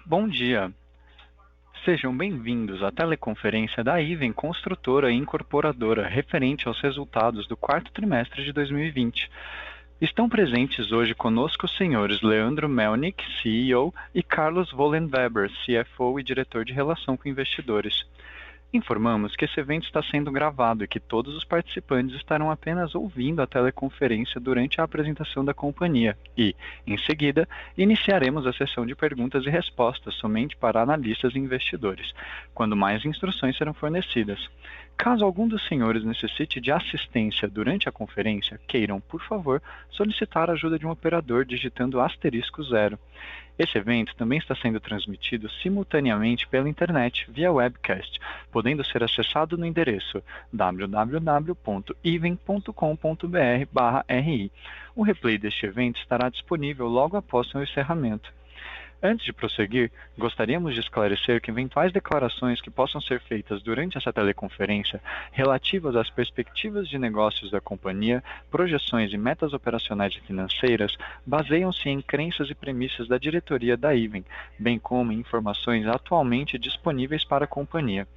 Bom dia, sejam bem-vindos à teleconferência da Iven Construtora e Incorporadora referente aos resultados do quarto trimestre de 2020. Estão presentes hoje conosco os senhores Leandro Melnick, CEO, e Carlos Vollenweber, CFO e diretor de Relação com Investidores. Informamos que esse evento está sendo gravado e que todos os participantes estarão apenas ouvindo a teleconferência durante a apresentação da companhia e, em seguida, iniciaremos a sessão de perguntas e respostas somente para analistas e investidores, quando mais instruções serão fornecidas. Caso algum dos senhores necessite de assistência durante a conferência, queiram, por favor, solicitar a ajuda de um operador digitando *0. Esse evento também está sendo transmitido simultaneamente pela internet via webcast, podendo ser acessado no endereço www.even.com.br/ri. O replay deste evento estará disponível logo após seu encerramento. Antes de prosseguir, gostaríamos de esclarecer que eventuais declarações que possam ser feitas durante essa teleconferência relativas às perspectivas de negócios da companhia, projeções e metas operacionais e financeiras baseiam-se em crenças e premissas da diretoria da Iven, bem como em informações atualmente disponíveis para a companhia.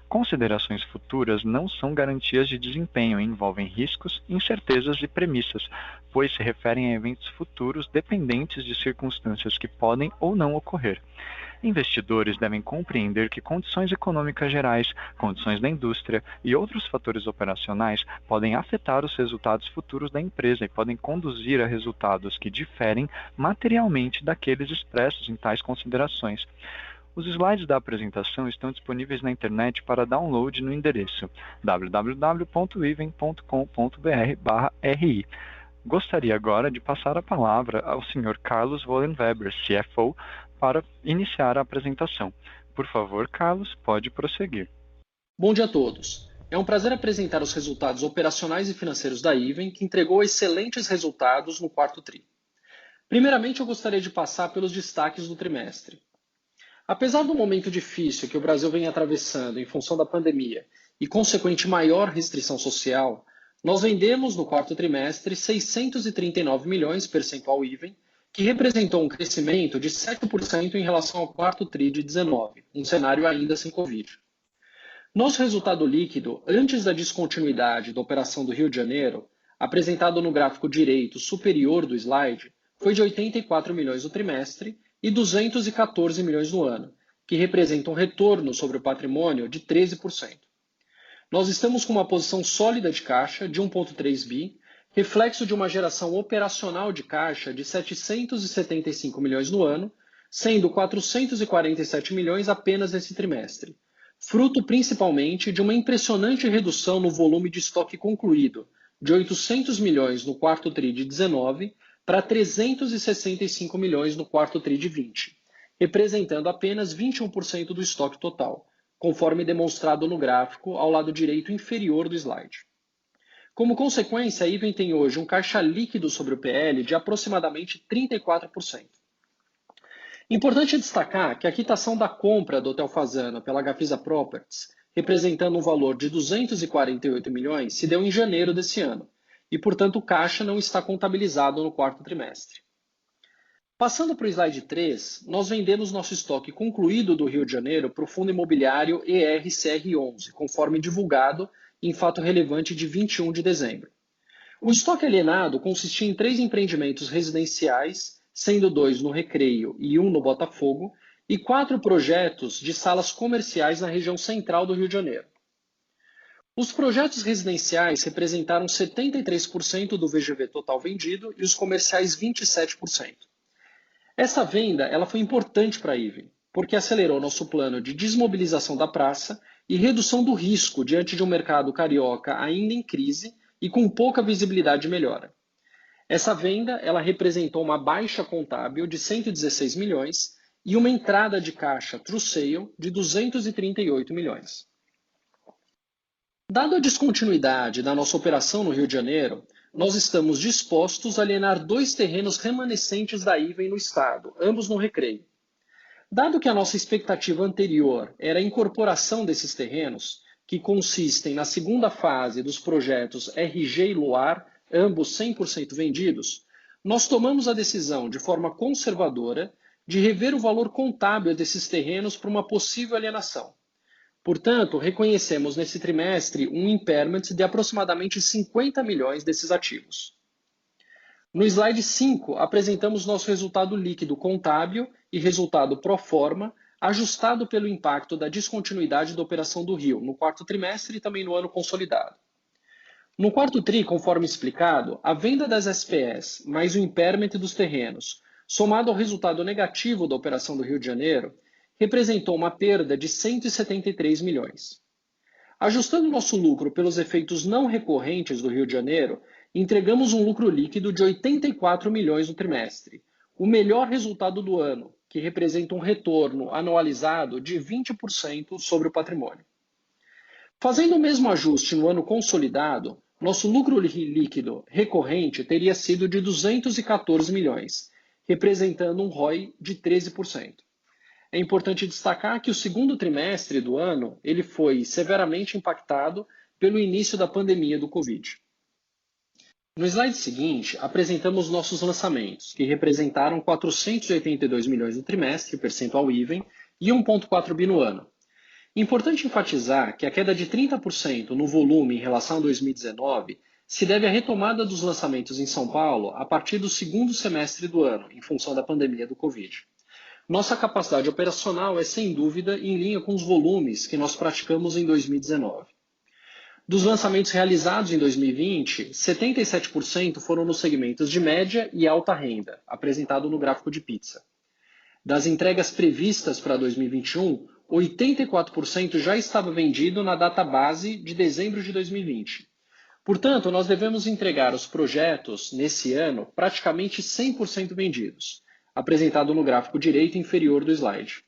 Considerações futuras não são garantias de desempenho e envolvem riscos, incertezas e premissas, pois se referem a eventos futuros dependentes de circunstâncias que podem ou não ocorrer. Investidores devem compreender que condições econômicas gerais, condições da indústria e outros fatores operacionais podem afetar os resultados futuros da empresa e podem conduzir a resultados que diferem materialmente daqueles expressos em tais considerações. Os slides da apresentação estão disponíveis na internet para download no endereço www.even.com.br/ri. Gostaria agora de passar a palavra ao Sr. Carlos Vollenweber, CFO, para iniciar a apresentação. Por favor, Carlos, pode prosseguir. Bom dia a todos. É um prazer apresentar os resultados operacionais e financeiros da Iven, que entregou excelentes resultados no quarto tri. Primeiramente, eu gostaria de passar pelos destaques do trimestre. Apesar do momento difícil que o Brasil vem atravessando em função da pandemia e consequente maior restrição social, nós vendemos no quarto trimestre 639 milhões percentual Iven, que representou um crescimento de 7% em relação ao quarto tri de 19, um cenário ainda sem Covid. Nosso resultado líquido, antes da descontinuidade da operação do Rio de Janeiro, apresentado no gráfico direito superior do slide, foi de 84 milhões no trimestre e 214 milhões no ano, que representa um retorno sobre o patrimônio de 13%. Nós estamos com uma posição sólida de caixa de 1,3 bi, reflexo de uma geração operacional de caixa de 775 milhões no ano, sendo 447 milhões apenas nesse trimestre, fruto principalmente de uma impressionante redução no volume de estoque concluído, de 800 milhões no quarto tri de 19 para 365 milhões no quarto tri de 20, representando apenas 21% do estoque total, conforme demonstrado no gráfico ao lado direito inferior do slide. Como consequência, a Iven tem hoje um caixa líquido sobre o PL de aproximadamente 34%. Importante destacar que a quitação da compra do Hotel Fazano pela Gafisa Properties, representando um valor de 248 milhões, se deu em janeiro desse ano, e, portanto, o caixa não está contabilizado no quarto trimestre. Passando para o slide 3, nós vendemos nosso estoque concluído do Rio de Janeiro para o fundo imobiliário ERCR11, conforme divulgado em fato relevante de 21 de dezembro. O estoque alienado consistia em 3 empreendimentos residenciais, sendo 2 no Recreio e 1 no Botafogo, e 4 projetos de salas comerciais na região central do Rio de Janeiro. Os projetos residenciais representaram 73% do VGV total vendido e os comerciais 27%. Essa venda ela foi importante para a Iven, porque acelerou nosso plano de desmobilização da praça e redução do risco diante de um mercado carioca ainda em crise e com pouca visibilidade de melhora. Essa venda ela representou uma baixa contábil de 116 milhões e uma entrada de caixa true sale de 238 milhões. Dada a descontinuidade da nossa operação no Rio de Janeiro, nós estamos dispostos a alienar 2 terrenos remanescentes da Iven no estado, ambos no Recreio. Dado que a nossa expectativa anterior era a incorporação desses terrenos, que consistem na segunda fase dos projetos RG e Luar, ambos 100% vendidos, nós tomamos a decisão de forma conservadora de rever o valor contábil desses terrenos para uma possível alienação. Portanto, reconhecemos nesse trimestre um impairment de aproximadamente 50 milhões desses ativos. No slide 5, apresentamos nosso resultado líquido contábil e resultado pro forma, ajustado pelo impacto da descontinuidade da operação do Rio no quarto trimestre e também no ano consolidado. No quarto TRI, conforme explicado, a venda das SPS mais o impairment dos terrenos, somado ao resultado negativo da operação do Rio de Janeiro, representou uma perda de 173 milhões. Ajustando nosso lucro pelos efeitos não recorrentes do Rio de Janeiro, entregamos um lucro líquido de 84 milhões no trimestre, o melhor resultado do ano, que representa um retorno anualizado de 20% sobre o patrimônio. Fazendo o mesmo ajuste no ano consolidado, nosso lucro líquido recorrente teria sido de 214 milhões, representando um ROI de 13%. É importante destacar que o segundo trimestre do ano ele foi severamente impactado pelo início da pandemia do Covid. No slide seguinte, apresentamos nossos lançamentos, que representaram 482 milhões no trimestre, percentual even, e 1,4 bi no ano. Importante enfatizar que a queda de 30% no volume em relação a 2019 se deve à retomada dos lançamentos em São Paulo a partir do segundo semestre do ano, em função da pandemia do Covid. Nossa capacidade operacional é, sem dúvida, em linha com os volumes que nós praticamos em 2019. Dos lançamentos realizados em 2020, 77% foram nos segmentos de média e alta renda, apresentado no gráfico de pizza. Das entregas previstas para 2021, 84% já estava vendido na data base de dezembro de 2020. Portanto, nós devemos entregar os projetos, nesse ano, praticamente 100% vendidos, apresentado no gráfico direito inferior do slide.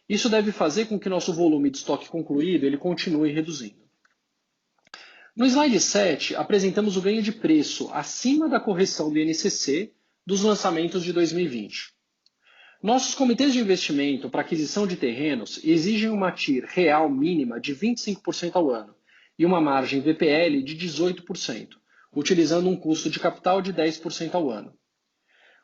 Isso deve fazer com que nosso volume de estoque concluído ele continue reduzindo. No slide 7, apresentamos o ganho de preço acima da correção do INCC dos lançamentos de 2020. Nossos comitês de investimento para aquisição de terrenos exigem uma TIR real mínima de 25% ao ano e uma margem VPL de 18%, utilizando um custo de capital de 10% ao ano.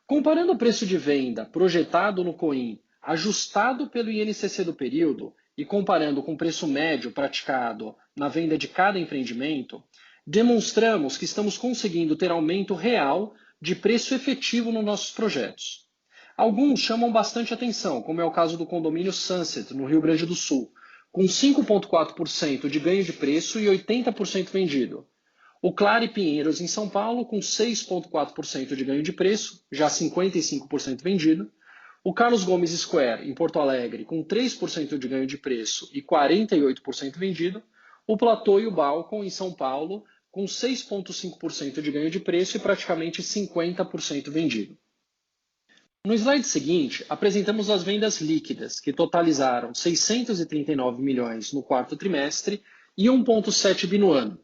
Comparando o preço de venda projetado no COIN, ajustado pelo INCC do período, e comparando com o preço médio praticado na venda de cada empreendimento, demonstramos que estamos conseguindo ter aumento real de preço efetivo nos nossos projetos. Alguns chamam bastante atenção, como é o caso do condomínio Sunset, no Rio Grande do Sul, com 5,4% de ganho de preço e 80% vendido. O Clare Pinheiros, em São Paulo, com 6,4% de ganho de preço, já 55% vendido. O Carlos Gomes Square, em Porto Alegre, com 3% de ganho de preço e 48% vendido. O Platô e o Balcon, em São Paulo, com 6,5% de ganho de preço e praticamente 50% vendido. No slide seguinte, apresentamos as vendas líquidas, que totalizaram 639 milhões no quarto trimestre e 1,7 bi no ano.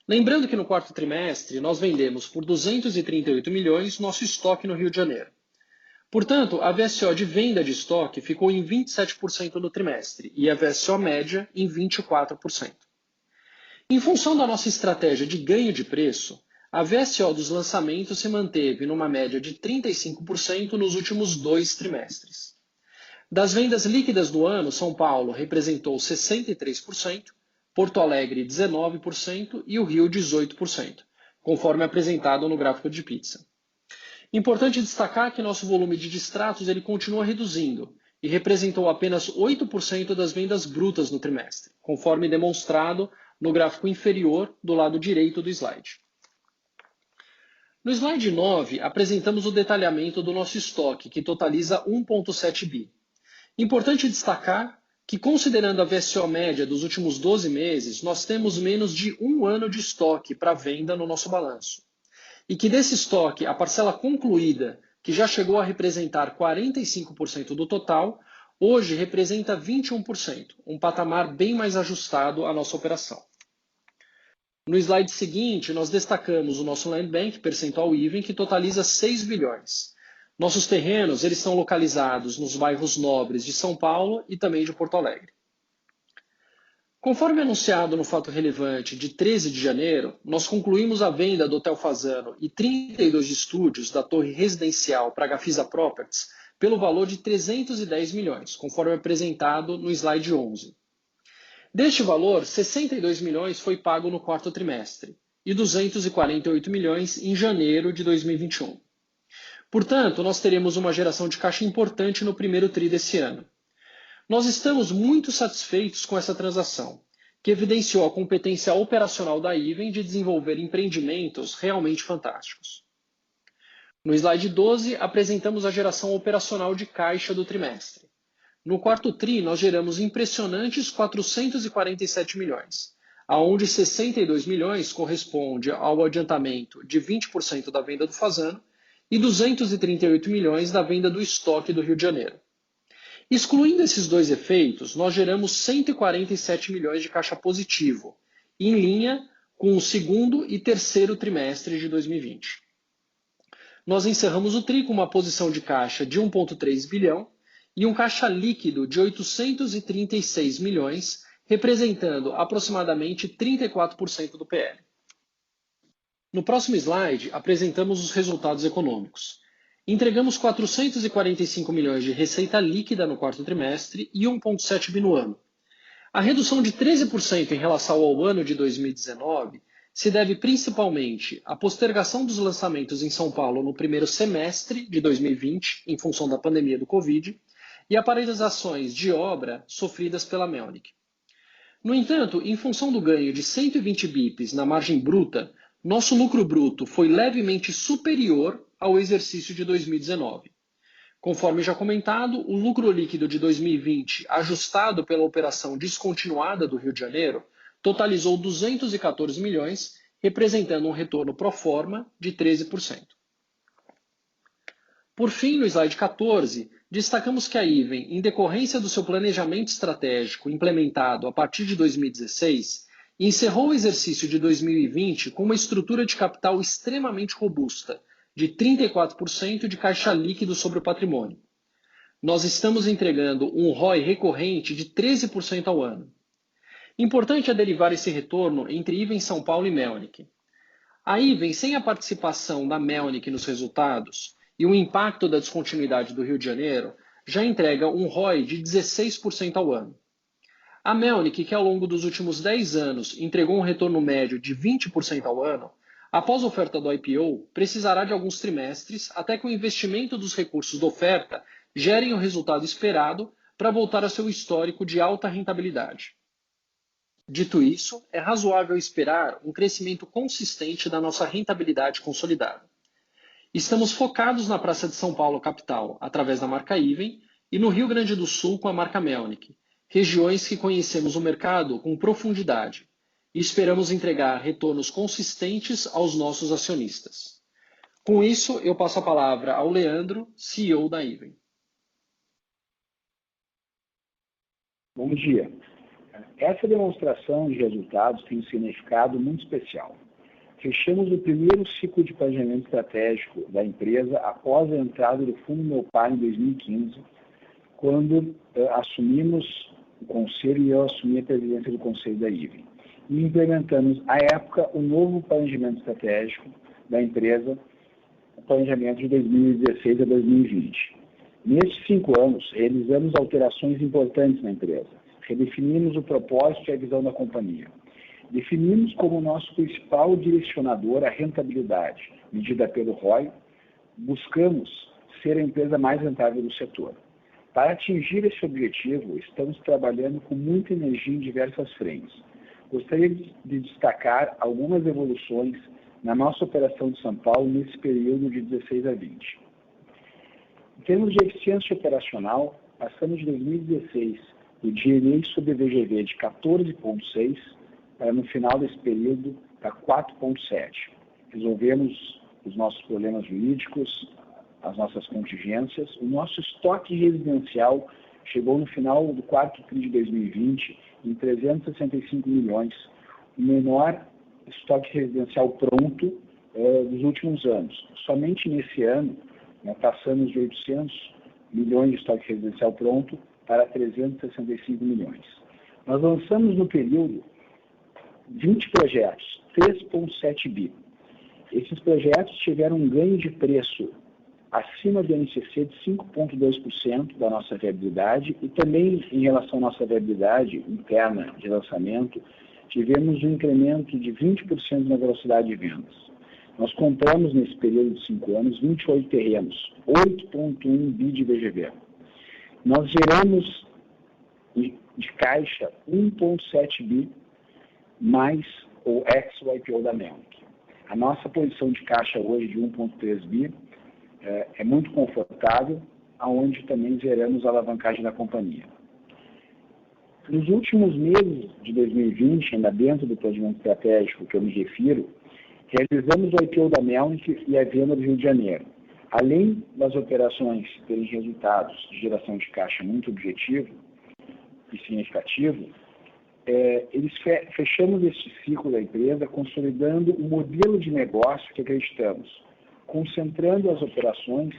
Lembrando que no quarto trimestre nós vendemos por 238 milhões nosso estoque no Rio de Janeiro. Portanto, a VSO de venda de estoque ficou em 27% no trimestre e a VSO média em 24%. Em função da nossa estratégia de ganho de preço, a VSO dos lançamentos se manteve numa média de 35% nos últimos 2 trimestres. Das vendas líquidas do ano, São Paulo representou 63%, Porto Alegre 19% e o Rio 18%, conforme apresentado no gráfico de pizza. Importante destacar que nosso volume de distratos ele continua reduzindo e representou apenas 8% das vendas brutas no trimestre, conforme demonstrado no gráfico inferior do lado direito do slide. No slide 9, apresentamos o detalhamento do nosso estoque, que totaliza 1,7 bi. Importante destacar que, considerando a VSO média dos últimos 12 meses, nós temos menos de 1 ano de estoque para venda no nosso balanço. E que desse estoque, a parcela concluída, que já chegou a representar 45% do total, hoje representa 21%, um patamar bem mais ajustado à nossa operação. No slide seguinte, nós destacamos o nosso Land Bank, percentual even, que totaliza 6 bilhões. Nossos terrenos eles estão localizados nos bairros nobres de São Paulo e também de Porto Alegre. Conforme anunciado no fato relevante de 13 de janeiro, nós concluímos a venda do Hotel Fasano e 32 estúdios da torre residencial para a Gafisa Properties pelo valor de 310 milhões, conforme apresentado no slide 11. Deste valor, 62 milhões foi pago no quarto trimestre e 248 milhões em janeiro de 2021. Portanto, nós teremos uma geração de caixa importante no primeiro tri desse ano. Nós estamos muito satisfeitos com essa transação, que evidenciou a competência operacional da Iven de desenvolver empreendimentos realmente fantásticos. No slide 12, apresentamos a geração operacional de caixa do trimestre. No quarto tri, nós geramos impressionantes 447 milhões, aonde 62 milhões corresponde ao adiantamento de 20% da venda do Fasano e 238 milhões da venda do estoque do Rio de Janeiro. Excluindo esses dois efeitos, nós geramos 147 milhões de caixa positivo, em linha com o segundo e terceiro trimestre de 2020. Nós encerramos o tri com uma posição de caixa de 1,3 bilhão e um caixa líquido de 836 milhões, representando aproximadamente 34% do PL. No próximo slide, apresentamos os resultados econômicos. Entregamos 445 milhões de receita líquida no quarto trimestre e 1,7 bi no ano. A redução de 13% em relação ao ano de 2019 se deve principalmente à postergação dos lançamentos em São Paulo no primeiro semestre de 2020, em função da pandemia do Covid, e a paralisações de obra sofridas pela Melnick. No entanto, em função do ganho de 120 bips na margem bruta, nosso lucro bruto foi levemente superior ao exercício de 2019. Conforme já comentado, o lucro líquido de 2020, ajustado pela operação descontinuada do Rio de Janeiro, totalizou 214 milhões, representando um retorno pro forma de 13%. Por fim, no slide 14, destacamos que a Iven, em decorrência do seu planejamento estratégico implementado a partir de 2016, encerrou o exercício de 2020 com uma estrutura de capital extremamente robusta, de 34% de caixa líquido sobre o patrimônio. Nós estamos entregando um ROI recorrente de 13% ao ano. Importante é derivar esse retorno entre Iven São Paulo e Melnick. A Iven, sem a participação da Melnick nos resultados e o impacto da descontinuidade do Rio de Janeiro, já entrega um ROI de 16% ao ano. A Melnick, que ao longo dos últimos 10 anos entregou um retorno médio de 20% ao ano, após a oferta do IPO, precisará de alguns trimestres até que o investimento dos recursos da oferta gerem o resultado esperado para voltar a seu histórico de alta rentabilidade. Dito isso, é razoável esperar um crescimento consistente da nossa rentabilidade consolidada. Estamos focados na Praça de São Paulo capital, através da marca Iven, e no Rio Grande do Sul com a marca Melnick, regiões que conhecemos o mercado com profundidade e esperamos entregar retornos consistentes aos nossos acionistas. Com isso, eu passo a palavra ao Leandro, CEO da Iven. Bom dia. Essa demonstração de resultados tem um significado muito especial. Fechamos o primeiro ciclo de planejamento estratégico da empresa após a entrada do Fundo Meu Pai em 2015, quando assumimos o conselho e eu assumi a presidência do conselho da Iven. E implementamos, à época, o novo planejamento estratégico da empresa, o planejamento de 2016 a 2020. Nesses 5 anos, realizamos alterações importantes na empresa. Redefinimos o propósito e a visão da companhia. Definimos como nosso principal direcionador a rentabilidade, medida pelo ROI. Buscamos ser a empresa mais rentável do setor. Para atingir esse objetivo, estamos trabalhando com muita energia em diversas frentes. Gostaria de destacar algumas evoluções na nossa operação de São Paulo nesse período de 16 a 20. Em termos de eficiência operacional, passamos de 2016 do G&A sobre VGV de 14,6 para no final desse período para 4,7. Resolvemos os nossos problemas jurídicos, as nossas contingências. O nosso estoque residencial chegou no final do quarto tri de 2020 em 365 milhões, o menor estoque residencial pronto dos últimos anos. Somente nesse ano, passamos de 800 milhões de estoque residencial pronto para 365 milhões. Nós lançamos no período 20 projetos, 3,7 bi. Esses projetos tiveram um ganho de preço acima do NCC de 5,2% da nossa viabilidade e também em relação à nossa viabilidade interna de lançamento, tivemos um incremento de 20% na velocidade de vendas. Nós compramos nesse período de 5 anos 28 terrenos, 8,1 bi de VGV. Nós geramos de caixa 1,7 bi mais o ex-IPO da Melnick. A nossa posição de caixa hoje de 1,3 bi é muito confortável, aonde também geramos a alavancagem da companhia. Nos últimos meses de 2020, ainda dentro do planejamento estratégico que eu me refiro, realizamos o IPO da Melnick e a venda do Rio de Janeiro. Além das operações terem resultados de geração de caixa muito objetivo e significativo, fechamos este ciclo da empresa consolidando o modelo de negócio que acreditamos, concentrando as operações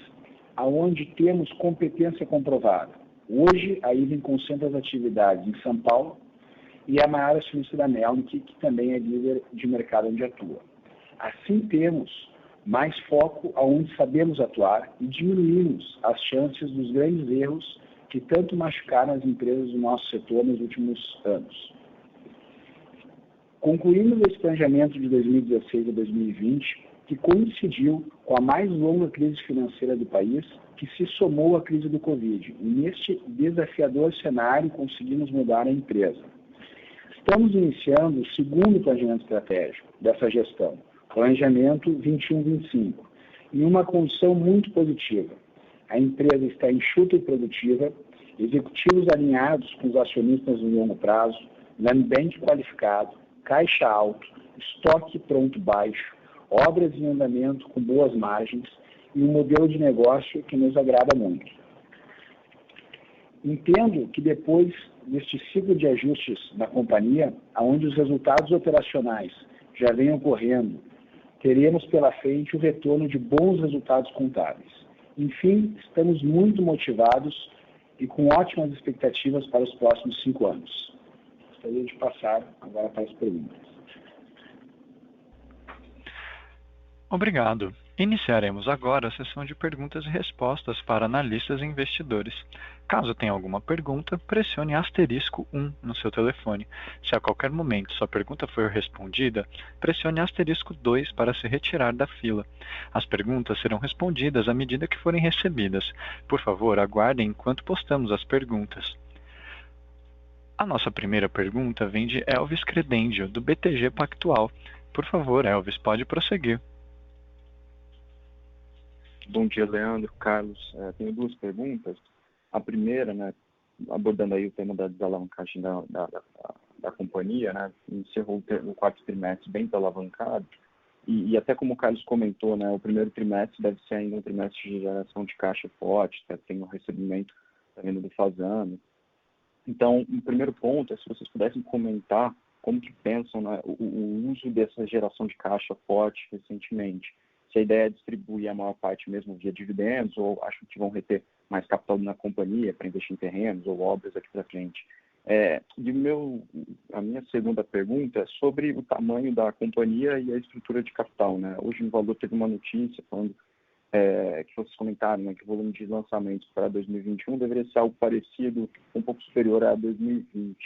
aonde temos competência comprovada. Hoje, a Iven concentra as atividades em São Paulo e a maior acionista da Melnick, que também é líder de mercado onde atua. Assim, temos mais foco aonde sabemos atuar e diminuímos as chances dos grandes erros que tanto machucaram as empresas do nosso setor nos últimos anos. Concluímos esse planejamento de 2016 a 2020, que coincidiu com a mais longa crise financeira do país, que se somou à crise do Covid. E neste desafiador cenário, conseguimos mudar a empresa. Estamos iniciando o segundo planejamento estratégico dessa gestão, planejamento 21-25, em uma condição muito positiva. A empresa está enxuta e produtiva, executivos alinhados com os acionistas no longo prazo, land bank qualificado, caixa alto, estoque pronto baixo, obras em andamento com boas margens e um modelo de negócio que nos agrada muito. Entendo que depois deste ciclo de ajustes da companhia, onde os resultados operacionais já vêm ocorrendo, teremos pela frente o retorno de bons resultados contábeis. Enfim, estamos muito motivados e com ótimas expectativas para os próximos 5 anos. Gostaria de passar agora para as perguntas. Obrigado. Iniciaremos agora a sessão de perguntas e respostas para analistas e investidores. Caso tenha alguma pergunta, pressione asterisco 1 no seu telefone. Se a qualquer momento sua pergunta for respondida, pressione asterisco 2 para se retirar da fila. As perguntas serão respondidas à medida que forem recebidas. Por favor, aguardem enquanto postamos as perguntas. A nossa primeira pergunta vem de Elvis Credendio, do BTG Pactual. Por favor, Elvis, pode prosseguir. Bom dia, Leandro, Carlos. Tenho 2 perguntas. A primeira, né, abordando aí o tema da desalavancagem da companhia, né, encerrou o 4º trimestre bem desalavancado e até como o Carlos comentou, né, o primeiro trimestre deve ser ainda um trimestre de geração de caixa forte, tem o recebimento da venda do Fasano. Então, o primeiro ponto é se vocês pudessem comentar como que pensam, né, o uso dessa geração de caixa forte recentemente. Se a ideia é distribuir a maior parte mesmo via dividendos ou acham que vão reter mais capital na companhia para investir em terrenos ou obras aqui para frente. A minha segunda pergunta é sobre o tamanho da companhia e a estrutura de capital, né? Hoje no Valor teve uma notícia falando que vocês comentaram, né, que o volume de lançamentos para 2021 deveria ser algo parecido, um pouco superior a 2020.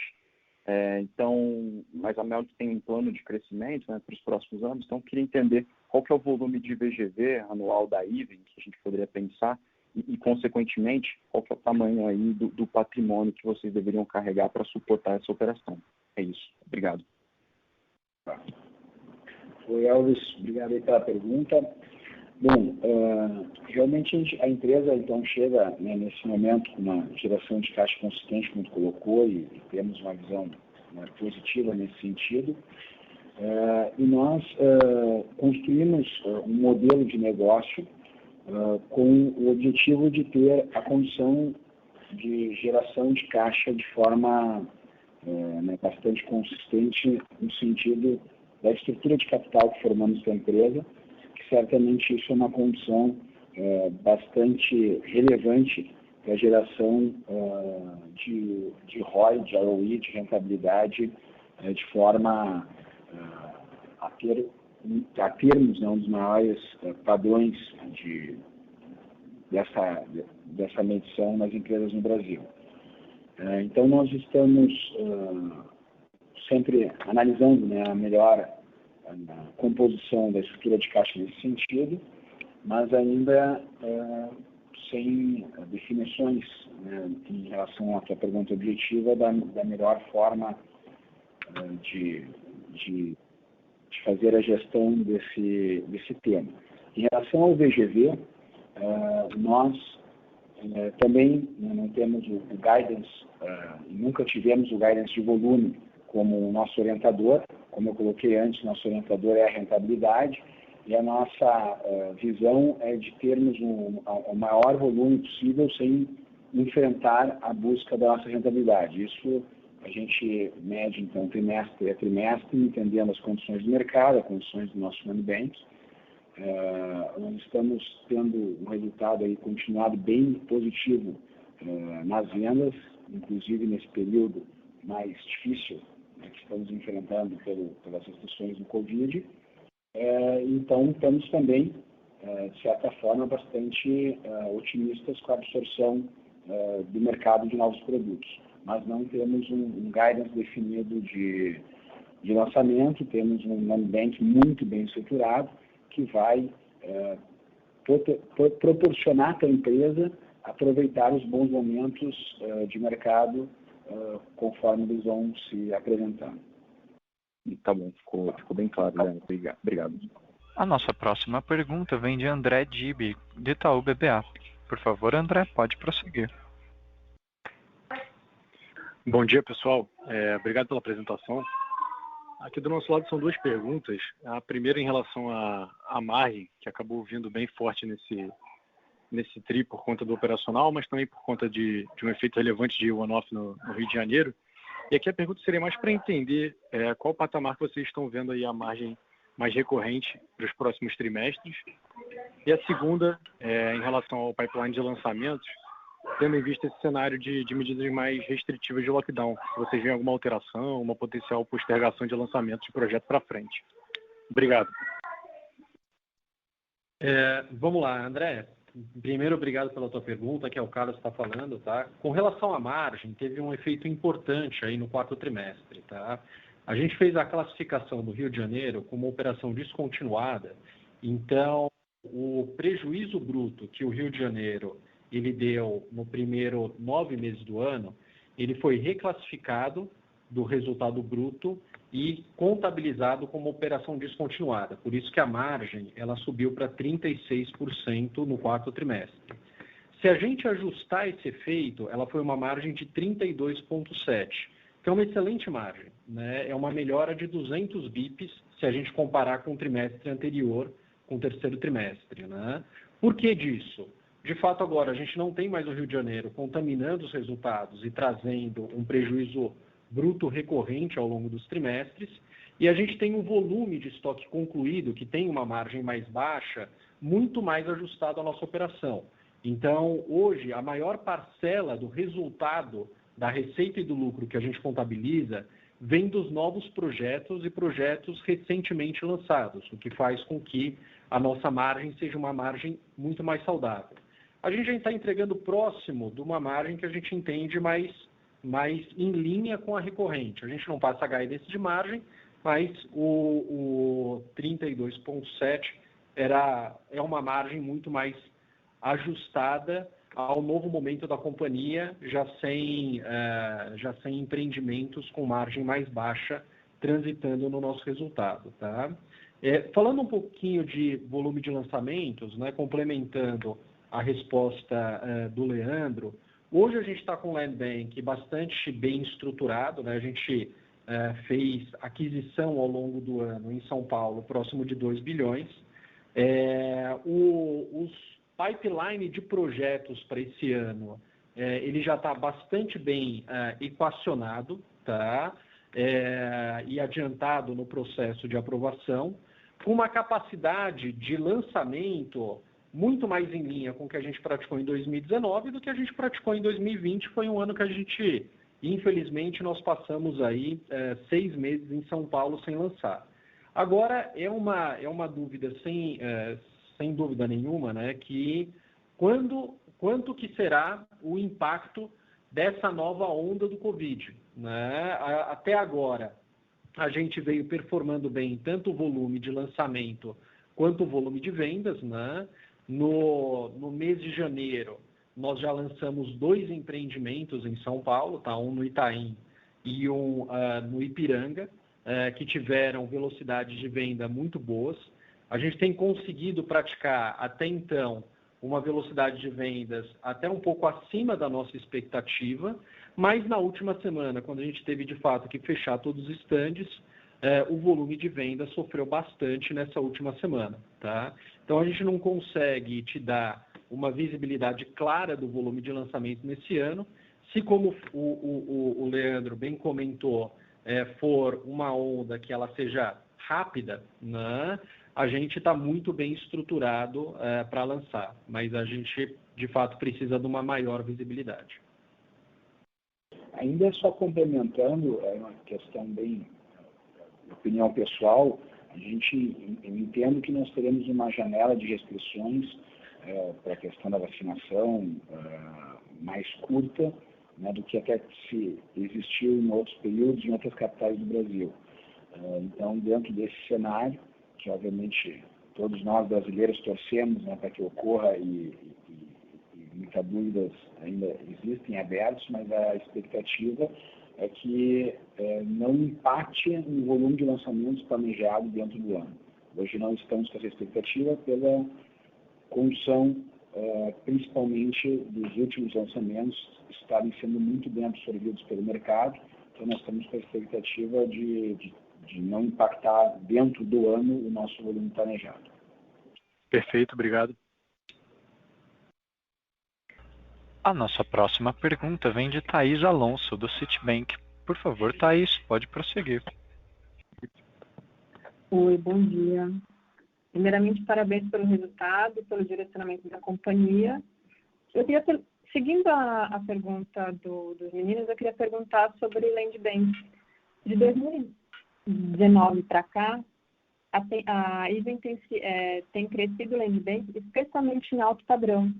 Mas a Melnick tem um plano de crescimento, né, para os próximos anos, então eu queria entender qual que é o volume de VGV anual da Iven, que a gente poderia pensar, e consequentemente, qual que é o tamanho aí do patrimônio que vocês deveriam carregar para suportar essa operação. É isso. Obrigado. Oi, Elvis, obrigado aí pela pergunta. Bom, realmente a empresa então chega, né, nesse momento com uma geração de caixa consistente, como tu colocou, e temos uma visão, né, positiva nesse sentido. E nós construímos um modelo de negócio com o objetivo de ter a condição de geração de caixa de forma bastante consistente no sentido da estrutura de capital que formamos para a empresa, que certamente isso é uma condição bastante relevante para a geração de ROI, de ROI, de rentabilidade, de forma a termos, né, um dos maiores padrões de dessa medição nas empresas no Brasil. Então, nós estamos sempre analisando, né, a melhor composição da estrutura de caixa nesse sentido, mas ainda sem definições, né, em relação à tua pergunta objetiva da melhor forma de fazer a gestão desse tema. Em relação ao VGV, nós também não temos o guidance, nunca tivemos o guidance de volume como o nosso orientador. Como eu coloquei antes, nosso orientador é a rentabilidade, e a nossa visão é de termos o maior volume possível sem enfrentar a busca da nossa rentabilidade. Isso a gente mede, então, trimestre a trimestre, entendendo as condições do mercado, as condições do nosso money bank. Nós estamos tendo um resultado aí continuado bem positivo nas vendas, inclusive nesse período mais difícil, né, que estamos enfrentando pelas restrições do Covid. Então, estamos também, de certa forma, bastante otimistas com a absorção do mercado de novos produtos. Mas não temos um guidance definido de lançamento, temos um money bank muito bem estruturado, que vai proporcionar para a empresa aproveitar os bons momentos de mercado conforme eles vão se apresentando. Tá bom, ficou bem claro, Leandro. Obrigado. A nossa próxima pergunta vem de André Dibi, de Itaú BBA. Por favor, André, pode prosseguir. Bom dia, pessoal. Obrigado pela apresentação. Aqui do nosso lado são duas perguntas. A primeira em relação à margem, que acabou vindo bem forte nesse TRI por conta do operacional, mas também por conta de um efeito relevante de one-off no Rio de Janeiro. E aqui a pergunta seria mais para entender qual patamar que vocês estão vendo aí a margem mais recorrente para os próximos trimestres. E a segunda, em relação ao pipeline de lançamentos, tendo em vista esse cenário de medidas mais restritivas de lockdown, se vocês veem alguma alteração, uma potencial postergação de lançamentos de projeto para frente. Obrigado. Vamos lá, André. Primeiro, obrigado pela tua pergunta, que é o Carlos está falando, tá? Com relação à margem, teve um efeito importante aí no quarto trimestre, tá? A gente fez a classificação do Rio de Janeiro como operação descontinuada, então o prejuízo bruto que o Rio de Janeiro ele deu no primeiro 9 meses do ano, ele foi reclassificado do resultado bruto e contabilizado como operação descontinuada. Por isso que a margem ela subiu para 36% no quarto trimestre. Se a gente ajustar esse efeito, ela foi uma margem de 32,7%, que é uma excelente margem, né? É uma melhora de 200 bips se a gente comparar com o trimestre anterior, com o terceiro trimestre, né? Por que disso? De fato, agora, a gente não tem mais o Rio de Janeiro contaminando os resultados e trazendo um prejuízo bruto recorrente ao longo dos trimestres, e a gente tem um volume de estoque concluído, que tem uma margem mais baixa, muito mais ajustado à nossa operação. Então, hoje, a maior parcela do resultado da receita e do lucro que a gente contabiliza vem dos novos projetos e projetos recentemente lançados, o que faz com que a nossa margem seja uma margem muito mais saudável. A gente já está entregando próximo de uma margem que a gente entende mais em linha com a recorrente. A gente não passa guidance de margem, mas o 32,7 é uma margem muito mais ajustada ao novo momento da companhia, já sem empreendimentos com margem mais baixa transitando no nosso resultado, tá? Falando um pouquinho de volume de lançamentos, né, complementando a resposta do Leandro, hoje a gente está com um land bank bastante bem estruturado, né? A gente fez aquisição ao longo do ano em São Paulo, próximo de 2 bilhões. Os pipeline de projetos para esse ano, ele já está bastante bem equacionado, tá? E adiantado no processo de aprovação, com uma capacidade de lançamento muito mais em linha com o que a gente praticou em 2019 do que a gente praticou em 2020. Foi um ano que a gente, infelizmente, nós passamos aí 6 meses em São Paulo sem lançar. Agora, é uma dúvida sem dúvida nenhuma, né, que quanto que será o impacto dessa nova onda do Covid, né? Até agora, a gente veio performando bem tanto o volume de lançamento quanto o volume de vendas, né? No mês de janeiro, nós já lançamos 2 empreendimentos em São Paulo, tá? Um no Itaim e um no Ipiranga, que tiveram velocidades de venda muito boas. A gente tem conseguido praticar, até então, uma velocidade de vendas até um pouco acima da nossa expectativa, mas na última semana, quando a gente teve de fato que fechar todos os estandes, o volume de vendas sofreu bastante nessa última semana, tá? Então a gente não consegue te dar uma visibilidade clara do volume de lançamento nesse ano. Se, como o Leandro bem comentou, for uma onda que ela seja rápida, né? A gente está muito bem estruturado para lançar, mas a gente, de fato, precisa de uma maior visibilidade. Ainda só complementando, é uma questão bem, opinião pessoal, eu entendo que nós teremos uma janela de restrições para a questão da vacinação mais curta, né, do que até se existiu em outros períodos, em outras capitais do Brasil. Então, dentro desse cenário, que obviamente todos nós brasileiros torcemos, né, para que ocorra e muitas dúvidas ainda existem abertas, mas a expectativa é que não impacte no volume de lançamentos planejado dentro do ano. Hoje não estamos com essa expectativa pela condição, principalmente dos últimos lançamentos estarem sendo muito bem absorvidos pelo mercado, então nós estamos com a expectativa de não impactar dentro do ano o nosso volume planejado. Perfeito, obrigado. A nossa próxima pergunta vem de Thaís Alonso, do Citibank. Por favor, Thaís, pode prosseguir. Oi, bom dia. Primeiramente, parabéns pelo resultado, pelo direcionamento da companhia. Eu queria, seguindo a pergunta dos meninos, eu queria perguntar sobre Land Bank. De 2019 para cá, a Even tem crescido o Land Bank, especialmente em alto padrão.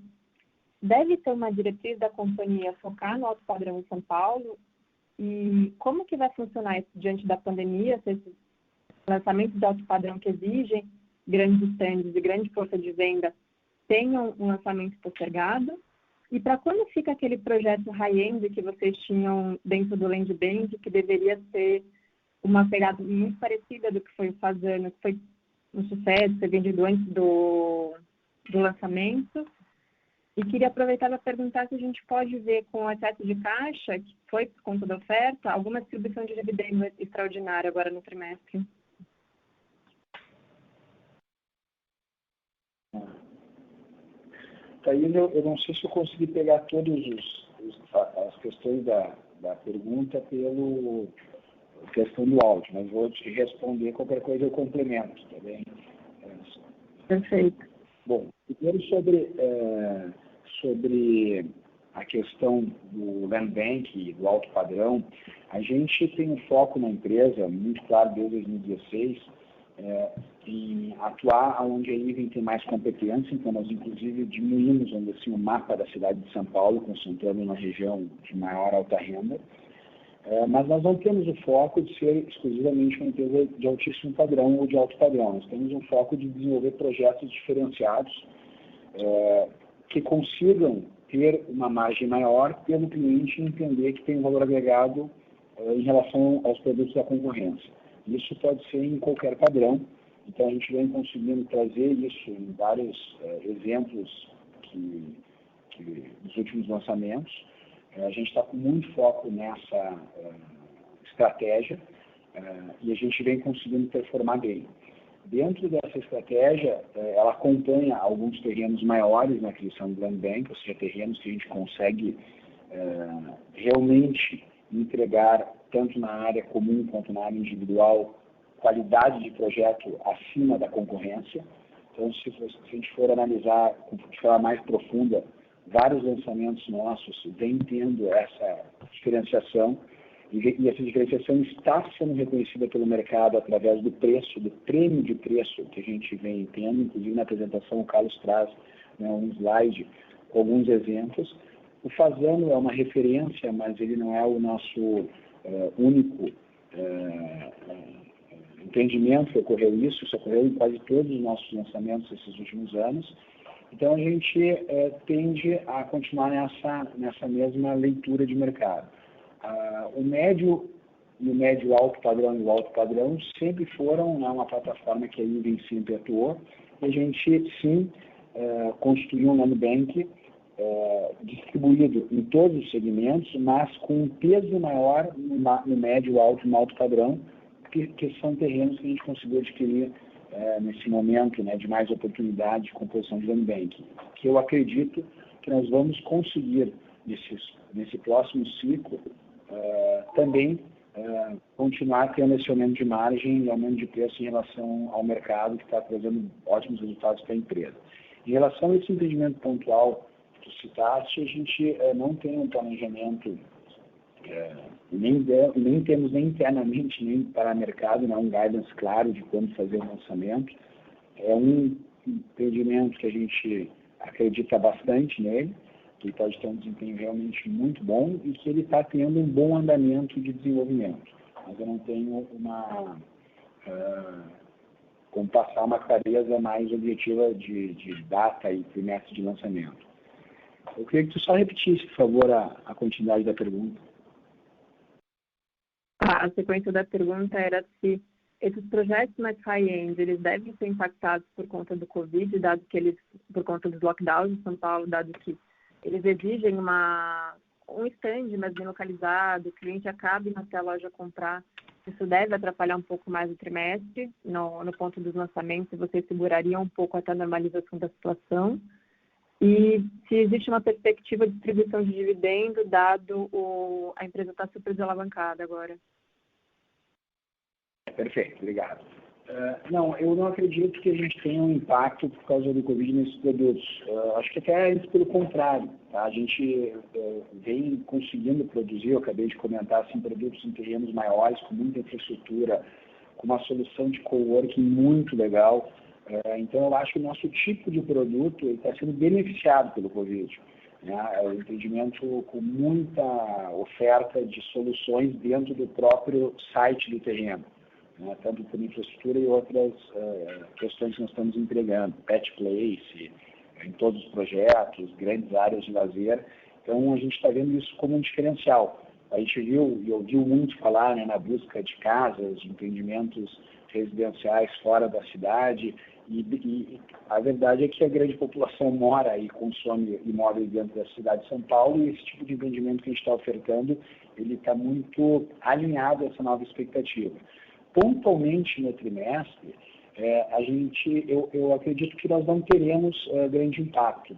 Deve ter uma diretriz da companhia focar no alto padrão em São Paulo? E como que vai funcionar isso diante da pandemia, se esses lançamentos de alto padrão que exigem grandes stands e grande força de venda tenham um lançamento postergado? E para quando fica aquele projeto high-end que vocês tinham dentro do Land Bank, que deveria ser uma pegada muito parecida do que foi o Fasano, que foi um sucesso, foi vendido antes do lançamento? E queria aproveitar para perguntar se a gente pode ver com o excesso de caixa, que foi por conta da oferta, alguma distribuição de dividendo extraordinária agora no trimestre. Thaís, eu não sei se eu consegui pegar todas as questões da pergunta pela questão do áudio, mas vou te responder, qualquer coisa eu complemento, tá bem? Perfeito. Bom, primeiro sobre a questão do Land Bank e do alto padrão, a gente tem um foco na empresa, muito claro, desde 2016, em atuar onde a Even tem mais competência. Então nós inclusive diminuímos, vamos dizer assim, o mapa da cidade de São Paulo, concentrando na região de maior alta renda, mas nós não temos o foco de ser exclusivamente uma empresa de altíssimo padrão ou de alto padrão. Nós temos um foco de desenvolver projetos diferenciados que consigam ter uma margem maior pelo cliente entender que tem um valor agregado em relação aos produtos da concorrência. Isso pode ser em qualquer padrão, então a gente vem conseguindo trazer isso em vários exemplos dos últimos lançamentos. A gente está com muito foco nessa estratégia e a gente vem conseguindo performar bem. Dentro dessa estratégia, ela acompanha alguns terrenos maiores na aquisição do Land Bank, ou seja, terrenos que a gente consegue realmente entregar, tanto na área comum quanto na área individual, qualidade de projeto acima da concorrência. Então, se a gente for analisar de forma mais profunda, vários lançamentos nossos vêm tendo essa diferenciação, e essa diferenciação está sendo reconhecida pelo mercado através do preço, do prêmio de preço que a gente vem tendo. Inclusive, na apresentação, o Carlos traz né, um slide com alguns exemplos. O Fasano é uma referência, mas ele não é o nosso único empreendimento que ocorreu isso ocorreu em quase todos os nossos lançamentos esses últimos anos. Então, a gente tende a continuar nessa mesma leitura de mercado. O médio e o médio alto padrão e o alto padrão sempre foram, né, uma plataforma que a Iven sempre atuou, e a gente, sim, constituiu um land bank distribuído em todos os segmentos, mas com um peso maior no médio, alto e no alto padrão, que são terrenos que a gente conseguiu adquirir nesse momento, né, de mais oportunidade de composição de land bank, que eu acredito que nós vamos conseguir, nesse próximo ciclo, também continuar tendo esse aumento de margem e aumento de preço em relação ao mercado, que está trazendo ótimos resultados para a empresa. Em relação a esse empreendimento pontual que tu citaste, a gente não tem um planejamento, nem temos nem internamente, nem para o mercado, um guidance claro de quando fazer o lançamento. É um empreendimento que a gente acredita bastante nele, que pode ter um desempenho realmente muito bom e que ele está tendo um bom andamento de desenvolvimento. Mas eu não tenho como passar uma clareza mais objetiva de data e trimestre de lançamento. Eu queria que tu só repetisse, por favor, a continuidade da pergunta. A sequência da pergunta era se esses projetos mais high-end, eles devem ser impactados por conta do Covid, dado que por conta dos lockdowns em São Paulo, dado que eles exigem um stand mais bem localizado, o cliente acabe na sua loja comprar. Isso deve atrapalhar um pouco mais o trimestre, no ponto dos lançamentos, vocês segurariam um pouco até a normalização da situação. E se existe uma perspectiva de distribuição de dividendo, dado a empresa está super desalavancada agora. Perfeito, obrigado. Não, eu não acredito que a gente tenha um impacto por causa do Covid nesses produtos. Acho que até antes pelo contrário. Tá? A gente vem conseguindo produzir, eu acabei de comentar, assim, produtos em terrenos maiores, com muita infraestrutura, com uma solução de coworking muito legal. Então, eu acho que o nosso tipo de produto está sendo beneficiado pelo Covid. É um empreendimento com muita oferta de soluções dentro do próprio site do terreno. Tanto por infraestrutura e outras questões que nós estamos entregando, pet place, em todos os projetos, grandes áreas de lazer. Então, a gente está vendo isso como um diferencial. A gente viu e ouviu muito falar, né, na busca de casas, de empreendimentos residenciais fora da cidade, e a verdade é que a grande população mora e consome imóveis dentro da cidade de São Paulo, e esse tipo de empreendimento que a gente está ofertando, ele está muito alinhado a essa nova expectativa. Pontualmente no trimestre, eu acredito que nós não teremos grande impacto,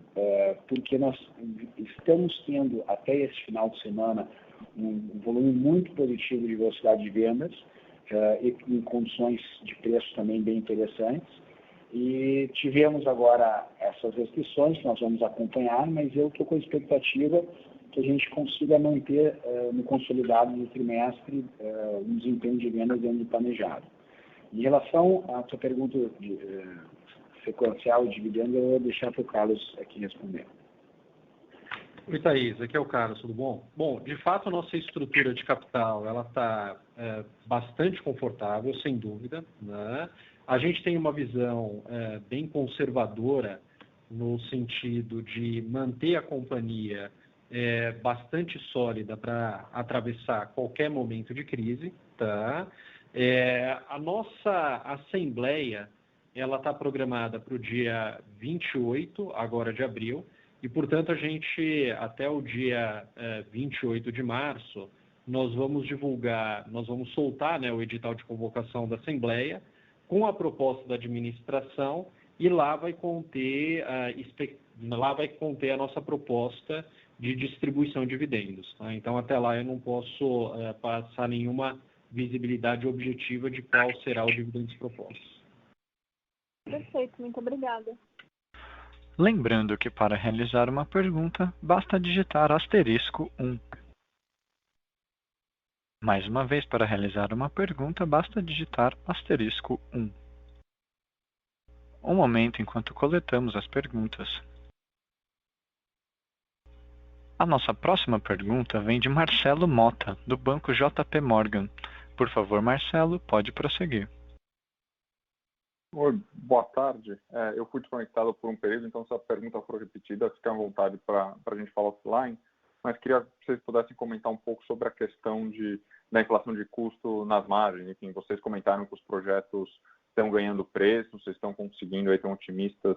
porque nós estamos tendo até esse final de semana um volume muito positivo de velocidade de vendas e em condições de preço também bem interessantes. E tivemos agora essas restrições que nós vamos acompanhar, mas eu estou com a expectativa que a gente consiga manter no consolidado do trimestre um desempenho de vendas dentro do planejado. Em relação à sua pergunta sequencial de dividendo, eu vou deixar para o Carlos aqui responder. Oi, Thaís, aqui é o Carlos, tudo bom? Bom, de fato, a nossa estrutura de capital ela está bastante confortável, sem dúvida, né? A gente tem uma visão bem conservadora no sentido de manter a companhia bastante sólida para atravessar qualquer momento de crise, tá? A nossa assembleia ela está programada para o dia 28 agora de abril e, portanto, a gente até o dia 28 de março nós vamos soltar, né, o edital de convocação da assembleia com a proposta da administração e lá vai conter a nossa proposta de distribuição de dividendos. Tá? Então, até lá eu não posso passar nenhuma visibilidade objetiva de qual será o dividendo proposto. Perfeito, muito obrigada. Lembrando que para realizar uma pergunta, basta digitar *1. Mais uma vez, para realizar uma pergunta, basta digitar *1. Um momento enquanto coletamos as perguntas. A nossa próxima pergunta vem de Marcelo Mota, do Banco JP Morgan. Por favor, Marcelo, pode prosseguir. Oi, boa tarde. Eu fui desconectado por um período, então se a pergunta for repetida, fique à vontade para a gente falar offline. Mas queria que vocês pudessem comentar um pouco sobre a questão da inflação de custo nas margens. Enfim, vocês comentaram que os projetos estão ganhando preço, vocês estão conseguindo, aí, estão otimistas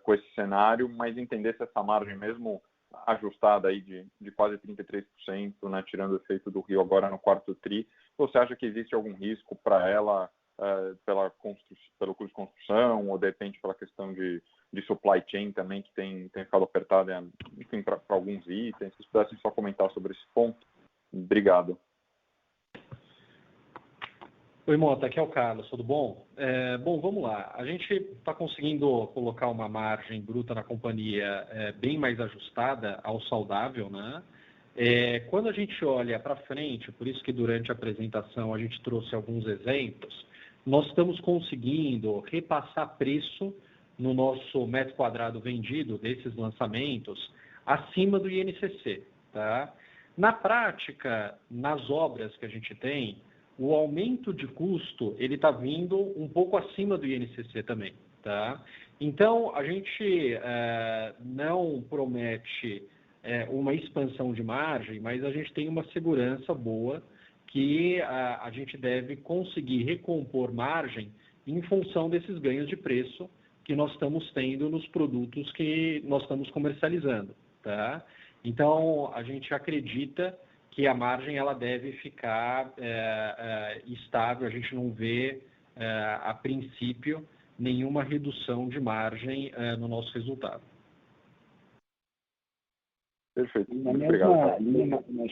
com esse cenário, mas entender se essa margem mesmo ajustada aí de quase 33%, né, tirando o efeito do Rio agora no quarto tri, você acha que existe algum risco para ela pelo custo de construção ou de repente pela questão de supply chain também, que tem ficado apertada, enfim, para alguns itens? Se vocês pudessem só comentar sobre esse ponto. Obrigado. Oi, Mota, aqui é o Carlos, tudo bom? Bom, vamos lá. A gente está conseguindo colocar uma margem bruta na companhia bem mais ajustada ao saudável, né? Quando a gente olha para frente, por isso que durante a apresentação a gente trouxe alguns exemplos, nós estamos conseguindo repassar preço no nosso metro quadrado vendido desses lançamentos acima do INCC, tá? Na prática, nas obras que a gente tem, o aumento de custo ele está vindo um pouco acima do INCC também, tá? Então, a gente não promete uma expansão de margem, mas a gente tem uma segurança boa que a gente deve conseguir recompor margem em função desses ganhos de preço que nós estamos tendo nos produtos que nós estamos comercializando, tá? Então, a gente acredita que a margem ela deve ficar estável, a gente não vê, a princípio, nenhuma redução de margem no nosso resultado. Perfeito. Na Obrigado. mesma linha, mas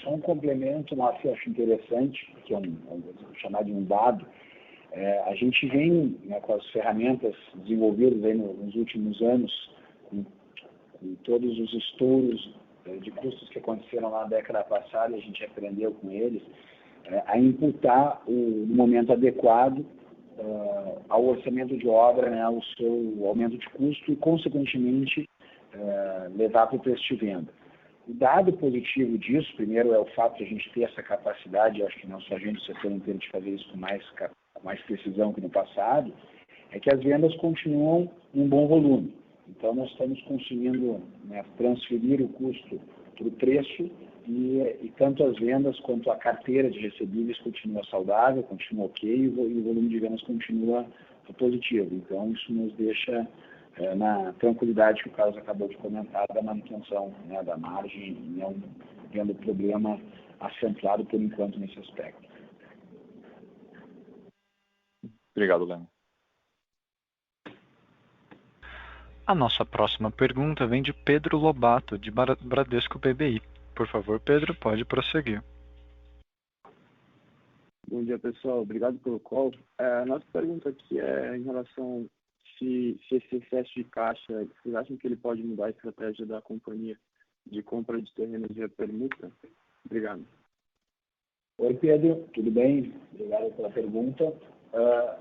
só um complemento, Márcio, eu acho interessante, que é vou chamar de um dado. A gente vem, né, com as ferramentas desenvolvidas aí nos últimos anos, com todos os estouros de custos que aconteceram na década passada, e a gente aprendeu com eles, a imputar no momento adequado ao orçamento de obra, né, o seu aumento de custo e, consequentemente, levar para o preço de venda. O dado positivo disso, primeiro, é o fato de a gente ter essa capacidade, acho que não só a gente, o setor inteiro, de fazer isso com mais precisão que no passado, é que as vendas continuam em um bom volume. Então, nós estamos conseguindo, né, transferir o custo para o preço e tanto as vendas quanto a carteira de recebíveis continua saudável, continua ok, e o volume de vendas continua positivo. Então, isso nos deixa na tranquilidade que o Carlos acabou de comentar da manutenção, né, da margem, não vendo problema acentuado por enquanto nesse aspecto. Obrigado, Leno. A nossa próxima pergunta vem de Pedro Lobato, de Bradesco BBI. Por favor, Pedro, pode prosseguir. Bom dia, pessoal. Obrigado pelo call. A nossa pergunta aqui é em relação se esse excesso de caixa, vocês acham que ele pode mudar a estratégia da companhia de compra de terrenos via permuta? Obrigado. Oi, Pedro. Tudo bem? Obrigado pela pergunta.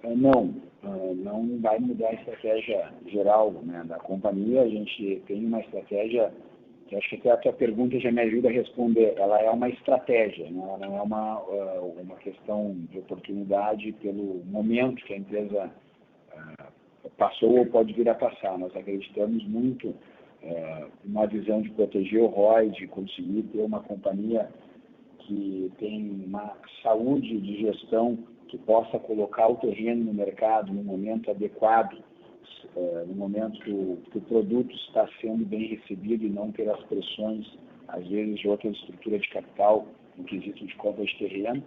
Não vai mudar a estratégia geral, né, da companhia. A gente tem uma estratégia que acho que até a tua pergunta já me ajuda a responder. Ela é uma estratégia, né? Ela não é uma questão de oportunidade pelo momento que a empresa passou ou pode vir a passar. Nós acreditamos muito numa visão de proteger o ROI, de conseguir ter uma companhia que tem uma saúde de gestão, que possa colocar o terreno no mercado no momento adequado, no momento que o produto está sendo bem recebido e não pelas pressões, às vezes, de outra estrutura de capital, no quesito de compra de terreno.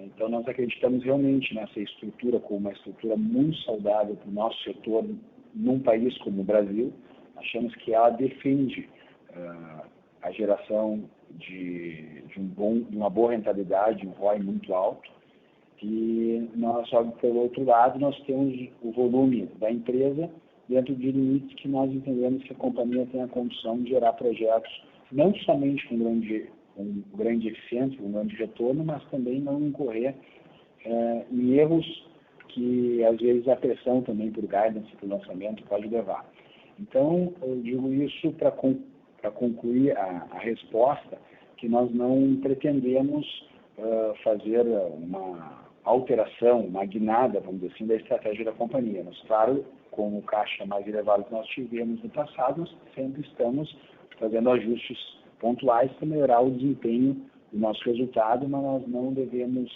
Então, nós acreditamos realmente nessa estrutura como uma estrutura muito saudável para o nosso setor num país como o Brasil. Achamos que ela defende a geração de uma boa rentabilidade, um ROI muito alto. E nós, só pelo outro lado, nós temos o volume da empresa dentro de limites que nós entendemos que a companhia tem a condição de gerar projetos, não somente com grande eficiência, com grande retorno, mas também não incorrer em erros que, às vezes, a pressão também por guidance, por lançamento, pode levar. Então, eu digo isso para concluir a resposta, que nós não pretendemos fazer uma alteração, uma guinada, vamos dizer assim, da estratégia da companhia. Mas, claro, com o caixa mais elevado que nós tivemos no passado, nós sempre estamos fazendo ajustes pontuais para melhorar o desempenho do nosso resultado, mas nós não devemos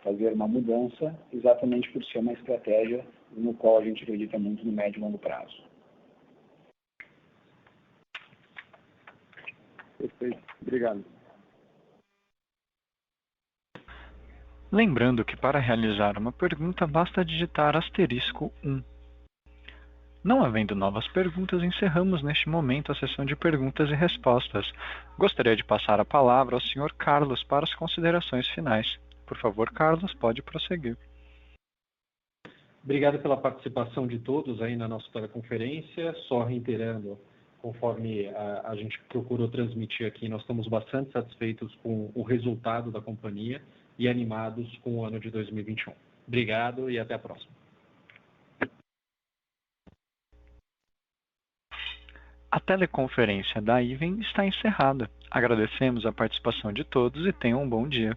fazer uma mudança exatamente por ser uma estratégia no qual a gente acredita muito no médio e longo prazo. Perfeito. Obrigado. Lembrando que para realizar uma pergunta basta digitar *1. Não havendo novas perguntas, encerramos neste momento a sessão de perguntas e respostas. Gostaria de passar a palavra ao Sr. Carlos para as considerações finais. Por favor, Carlos, pode prosseguir. Obrigado pela participação de todos aí na nossa teleconferência. Só reiterando, conforme a gente procurou transmitir aqui, nós estamos bastante satisfeitos com o resultado da companhia e animados com o ano de 2021. Obrigado e até a próxima. A teleconferência da Iven está encerrada. Agradecemos a participação de todos e tenham um bom dia.